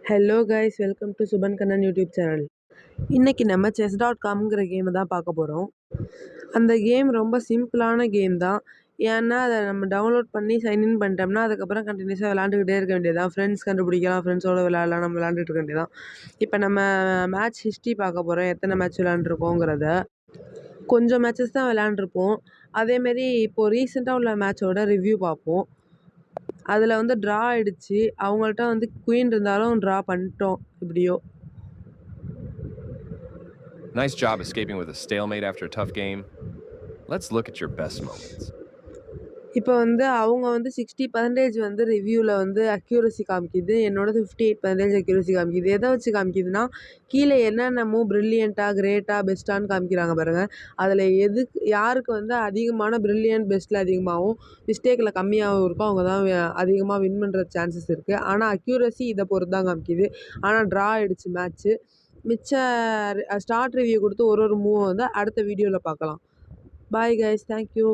Hello guys, welcome to Shubman Kannan YouTube channel. இன்றைக்கி நம்ம chess.comங்கிற கேமை தான் பார்க்க போகிறோம். அந்த கேம் ரொம்ப சிம்பிளான கேம் தான். ஏன்னா அதை நம்ம டவுன்லோட் பண்ணி சைன்இன் பண்ணிட்டோம்னா அதுக்கப்புறம் கண்டினியூஸாக விளாண்டுக்கிட்டே இருக்க வேண்டியதான். ஃப்ரெண்ட்ஸ் கண்டுபிடிக்கலாம், ஃப்ரெண்ட்ஸோடு விளாட்லாம், நம்ம விளாண்டுட்டு இருக்க வேண்டியதான். இப்போ நம்ம மேட்ச் ஹிஸ்ட்ரி பார்க்க போகிறோம், எத்தனை மேட்ச் விளாண்டுருக்கோங்கிறத. கொஞ்சம் மேட்சஸ் தான் விளாண்டுருப்போம். அதேமாரி இப்போது ரீசெண்டாக உள்ள மேட்சோட ரிவ்யூ பார்ப்போம். அதில் வந்து ட்ரா ஆகிடுச்சு. அவங்கள்ட்ட வந்து குயின் இருந்தாலும் ட்ரா பண்ணிட்டோம் எப்படியோ. Nice job escaping with a stalemate after a tough game. Let's look at your best moments. இப்போ வந்து அவங்க வந்து 60% வந்து ரிவ்யூவில் வந்து அக்யூரசி காமிக்குது. என்னோட 58% அக்யூரசி காமிக்குது. எதை வச்சு காமிக்குதுன்னா, கீழே என்னென்ன மூவ் ப்ரில்லியண்ட்டாக, கிரேட்டாக, பெஸ்ட்டான்னு காமிக்கிறாங்க பாருங்கள். அதில் யாருக்கு வந்து அதிகமான ப்ரில்லியன்ட், பெஸ்ட்டில் அதிகமாகவும் மிஸ்டேக்கில் கம்மியாகவும் இருக்கோ அவங்க தான் அதிகமாக வின் பண்ணுற சான்சஸ் இருக்குது. ஆனால் அக்யூரசி இதை பொறுத்து தான் காமிக்குது. ஆனால் ட்ரா ஆகிடுச்சு மேட்ச்சு. மிச்ச ஸ்டார்ட் ரிவ்யூ கொடுத்து ஒரு மூவை வந்து அடுத்த வீடியோவில் பார்க்கலாம். Bye guys, thank you.